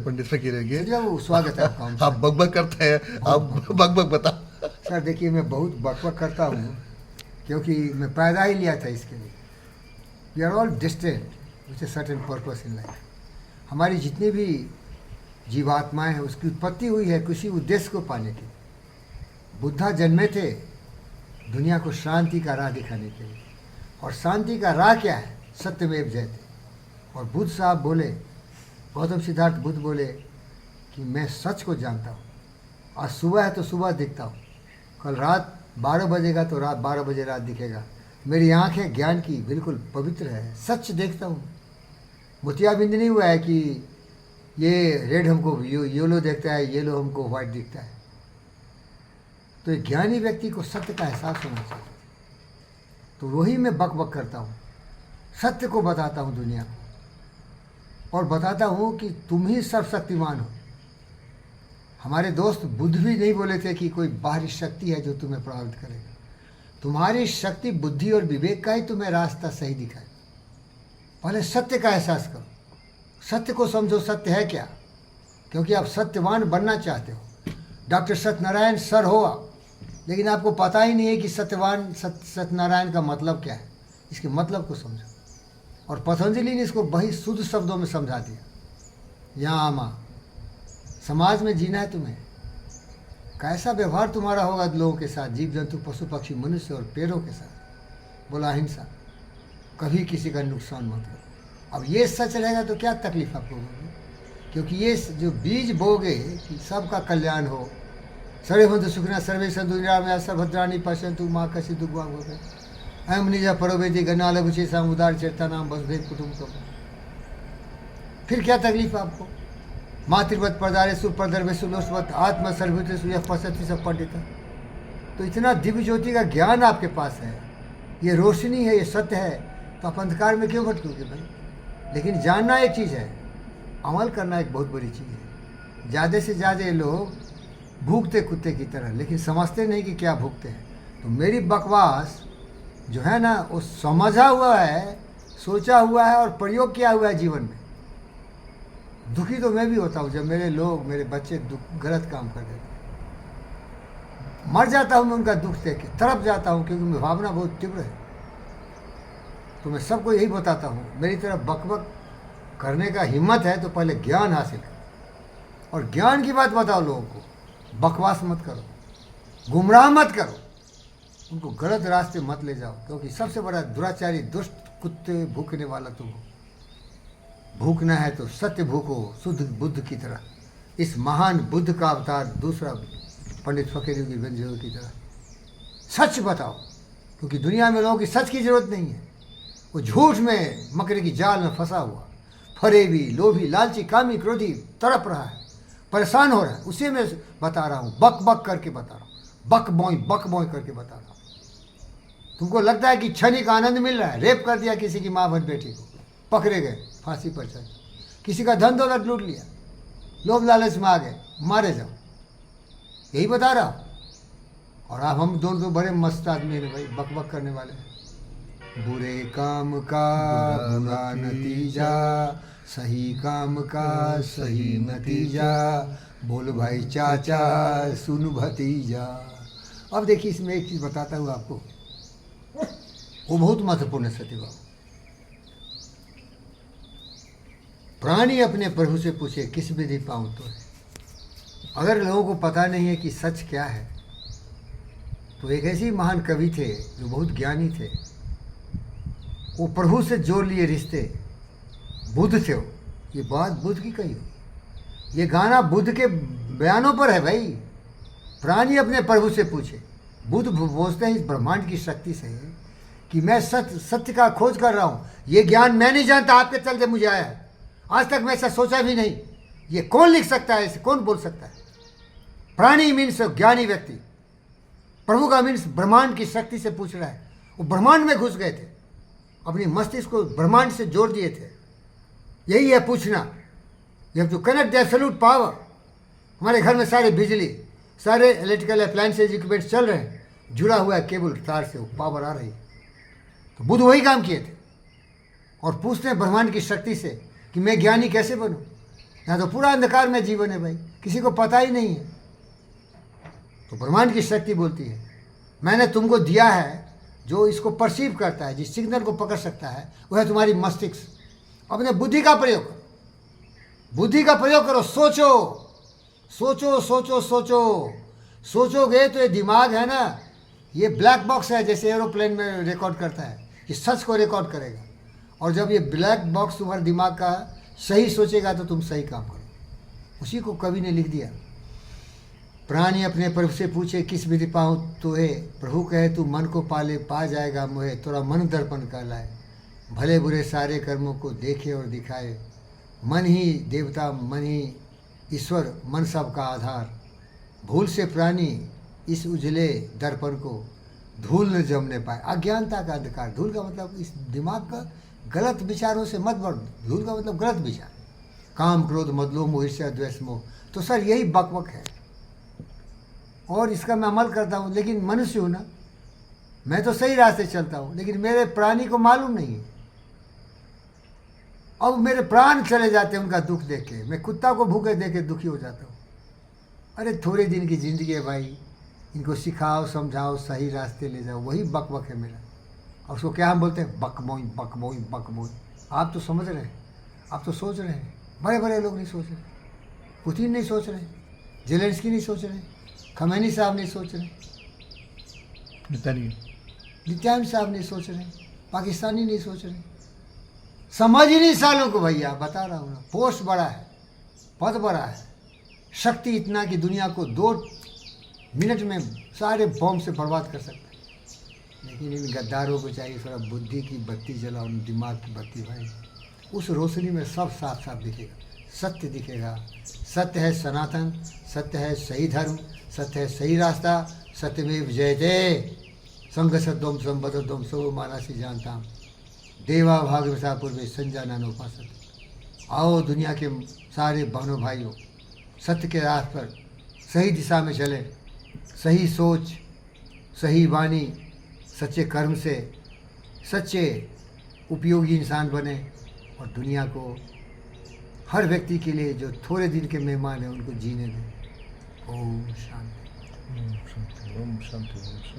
पंडित फकीर है। वो स्वागत है आपका। आप बकबक करते हैं, आप बकबक बताओ। सर देखिए, मैं बहुत बकबक करता हूँ क्योंकि मैं पैदा ही लिया था इसके लिए। We are all distant with a certain purpose in life. हमारी जितनी भी जीवात्माएं हैं उसकी उत्पत्ति हुई है किसी उद्देश्य को पाने के। बुद्धा जन्मे थे दुनिया को शांति का राह दिखाने के लिए, और शांति का राह क्या है? सत्यमेव जयते। और बुद्ध साहब बोले, गौतम सिद्धार्थ बुद्ध बोले कि मैं सच को जानता हूँ। आज सुबह है तो सुबह दिखता हूँ, कल रात 12 बजेगा तो रात 12 बजे रात दिखेगा। मेरी आँखें ज्ञान की बिल्कुल पवित्र है, सच देखता हूँ। मोतियाबिंद नहीं हुआ है कि ये रेड हमको येलो देखता है, येलो हमको वाइट दिखता है। तो एक ज्ञानी व्यक्ति को सत्य का एहसास होना चाहिए। तो वही मैं बक बक करता हूँ, सत्य को बताता हूँ दुनिया को, और बताता हूँ कि तुम ही सर्वशक्तिमान हो। हमारे दोस्त बुद्ध भी नहीं बोले थे कि कोई बाहरी शक्ति है जो तुम्हें प्रभावित करेगा। तुम्हारी शक्ति बुद्धि और विवेक का ही तुम्हें रास्ता सही दिखाए। पहले सत्य का एहसास करो, सत्य को समझो, सत्य है क्या, क्योंकि आप सत्यवान बनना चाहते हो। डॉक्टर सत्यनारायण सर हो आप, लेकिन आपको पता ही नहीं है कि सत्यनारायण का मतलब क्या है। इसके मतलब को समझो। और पतंजलि ने इसको वही शुद्ध शब्दों में समझा दिया। यहाँ आमा, समाज में जीना है तुम्हें, कैसा व्यवहार तुम्हारा होगा लोगों के साथ, जीव जंतु पशु पक्षी मनुष्य और पेड़ों के साथ। बोला अहिंसा, कभी किसी का नुकसान मत करो। अब ये सच रहेगा तो क्या तकलीफ आपको होगी, क्योंकि ये जो बीज बोगे कि सबका कल्याण हो, सर्वे भवन्तु सुखिनः सर्वे सन्तु निरामया सर्वभद्राणि पश्यन्तु माँ कश्चित् दुःखभाग् भवेत् अयं निजा परोवेति गणालघुचेषाम् उदार चेतानां वसुधैव कुटुम्बकम्। फिर क्या तकलीफ आपको? मातृवत् प्रदारेषु प्रदर्भेषु लोष्टवत् आत्मा सर्वभूतेषु यः पश्यति स पंडितः। तो इतना दिव्य ज्योति का ज्ञान आपके पास है, ये रोशनी है, ये सत्य है, तो आप अंधकार में क्यों भटकोगे भाई? लेकिन जानना एक चीज़ है, अमल करना एक बहुत बड़ी चीज़ है। ज़्यादा से ज़्यादा लोग भूखते कुत्ते की तरह, लेकिन समझते नहीं कि क्या भूखते हैं। तो मेरी बकवास जो है ना, वो समझा हुआ है, सोचा हुआ है और प्रयोग किया हुआ है जीवन में। दुखी तो मैं भी होता हूँ जब मेरे लोग, मेरे बच्चे गलत काम कर देते हैं। मर जाता हूँ मैं उनका दुख देख के, तड़प जाता हूँ, क्योंकि मेरी भावना बहुत तीव्र है। तो मैं सबको यही बताता हूँ, मेरी तरफ बकबक करने का हिम्मत है तो पहले ज्ञान हासिल करो, और ज्ञान की बात बताओ लोगों को। बकवास मत करो, गुमराह मत करो, उनको गलत रास्ते मत ले जाओ, क्योंकि सबसे बड़ा दुराचारी दुष्ट कुत्ते भूखने वाला तुम हो। भूखना है तो सत्य भूखो, शुद्ध बुद्ध की तरह। इस महान बुद्ध का अवतार दूसरा पंडित फकीर की व्यंजनों की तरह। सच बताओ, क्योंकि दुनिया में लोगों की सच की जरूरत नहीं है। वो झूठ में मकड़े की जाल में फंसा हुआ, फरेबी, लोभी, लालची, कामी, क्रोधी तड़प रहा है, परेशान हो रहा है। उसे मैं बता रहा हूँ, बक बक करके बता रहा हूँ, बक बॉय करके बता रहा हूँ। तुमको लगता है कि क्षणिक आनंद मिल रहा है। रेप कर दिया किसी की माँ बहन बेटी को, पकड़े गए, फांसी पर चढ़े। किसी का धन दौलत लूट लिया, लोभ लालच में आ गए, मारे जाओ। यही बता रहा हूँ। और आप हम दोनों तो बड़े मस्त आदमी हैं भाई, बक बक करने वाले हैं। बुरे काम का बुरा नतीजा, सही काम का सही नतीजा, बोल भाई चाचा सुन भतीजा। अब देखिए, इसमें एक चीज़ बताता हूँ आपको, वो बहुत महत्वपूर्ण है सत्य बाबू। प्राणी अपने प्रभु से पूछे किस विधि पाऊँ तो है। अगर लोगों को पता नहीं है कि सच क्या है, तो एक ऐसे महान कवि थे जो बहुत ज्ञानी थे, वो प्रभु से जोड़ लिए रिश्ते। बुद्ध थे वो, ये बात बुद्ध की कही हुई। ये गाना बुद्ध के बयानों पर है भाई। प्राणी अपने प्रभु से पूछे। बुद्ध बोलते हैं इस ब्रह्मांड की शक्ति से कि मैं सत्य का खोज कर रहा हूँ। ये ज्ञान मैं नहीं जानता, आपके चलते मुझे आया है। आज तक मैं ऐसा सोचा भी नहीं। ये कौन लिख सकता है, इसे कौन बोल सकता है? प्राणी मीन्स ज्ञानी व्यक्ति, प्रभु का मीन्स ब्रह्मांड की शक्ति से पूछ रहा है। वो ब्रह्मांड में घुस गए थे, अपनी मस्तिष्क को ब्रह्मांड से जोड़ दिए थे। यही है पूछना। You have to connect the absolute power. हमारे घर में सारे बिजली, सारे इलेक्ट्रिकल अप्लायंसेज इक्विपमेंट्स चल रहे हैं, जुड़ा हुआ है केबल तार से, वो पावर आ रही है। तो बुद्ध वही काम किए थे और पूछते हैं ब्रह्मांड की शक्ति से कि मैं ज्ञानी कैसे बनूं। यहाँ तो पूरा अंधकार में जीवन है भाई, किसी को पता ही नहीं है। तो ब्रह्मांड की शक्ति बोलती है मैंने तुमको दिया है, जो इसको परसीव करता है, जिस सिग्नल को पकड़ सकता है, वह है तुम्हारी मस्तिष्क। अपने बुद्धि का प्रयोग करो, बुद्धि का प्रयोग करो, सोचो सोचो सोचो सोचो। सोचोगे तो ये दिमाग है ना, ये ब्लैक बॉक्स है, जैसे एरोप्लेन में रिकॉर्ड करता है, ये सच को रिकॉर्ड करेगा। और जब ये ब्लैक बॉक्स तुम्हारे दिमाग का सही सोचेगा तो तुम सही काम करो। उसी को कवि ने लिख दिया, प्राणी अपने प्रभु से पूछे किस विधि पाऊँ तोहे, प्रभु कहे तू मन को पाले पा जाएगा मोहे, तोरा मन दर्पण कहलाए, भले बुरे सारे कर्मों को देखे और दिखाए, मन ही देवता मन ही ईश्वर, मन सबका आधार, भूल से प्राणी इस उजले दर्पण को धूल न जमने पाए। अज्ञानता का अंधकार, धूल का मतलब इस दिमाग का गलत विचारों से मत बढ़, धूल का मतलब गलत विचार, काम क्रोध मद लोभ मोह ईर्ष्या द्वेष मोह। तो सर यही बकबक है और इसका मैं अमल करता हूँ, लेकिन मनुष्य हूँ ना, मैं तो सही रास्ते चलता हूँ, लेकिन मेरे प्राणी को मालूम नहीं है। अब मेरे प्राण चले जाते हैं उनका दुख देख के, मैं कुत्ता को भूखे देख के दुखी हो जाता हूँ। अरे थोड़े दिन की ज़िंदगी है भाई, इनको सिखाओ समझाओ सही रास्ते ले जाओ, वही बकबक है मेरा। और उसको क्या हम बोलते हैं, बकमोई बकमोई बकमोई। आप तो समझ रहे हैं, आप तो सोच रहे हैं, बड़े बड़े लोग नहीं सोच रहे, पुतिन नहीं सोच रहे, जेलेंस्की नहीं सोच रहे, खमैनी साहब नहीं सोच रहे, नित्यानंद साहब नहीं सोच रहे, पाकिस्तानी नहीं सोच रहे, समझ ही नहीं सालों को। भैया बता रहा हूँ ना, पोस्ट बड़ा है, पद बड़ा है, शक्ति इतना कि दुनिया को 2 मिनट में सारे बॉम्ब से बर्बाद कर सकता है। लेकिन इन गद्दारों को चाहिए थोड़ा बुद्धि की बत्ती जलाओ, दिमाग की बत्ती भाई, उस रोशनी में सब साफ साफ दिखेगा, सत्य दिखेगा। सत्य है सनातन, सत्य है सही धर्म, सत्य है सही रास्ता, सत्यमेव जयते, संग सद्वम संबद्धम सब मानसी जानता, देवा भागवता पूर्वे संजानोपासक। आओ दुनिया के सारे बहनों भाइयों, सत्य के राह पर सही दिशा में चले, सही सोच, सही वाणी, सच्चे कर्म से सच्चे उपयोगी इंसान बने और दुनिया को, हर व्यक्ति के लिए जो थोड़े दिन के मेहमान हैं उनको जीने दें। ओम शांति। ओम शांति, ओम शांति, ओम शांति।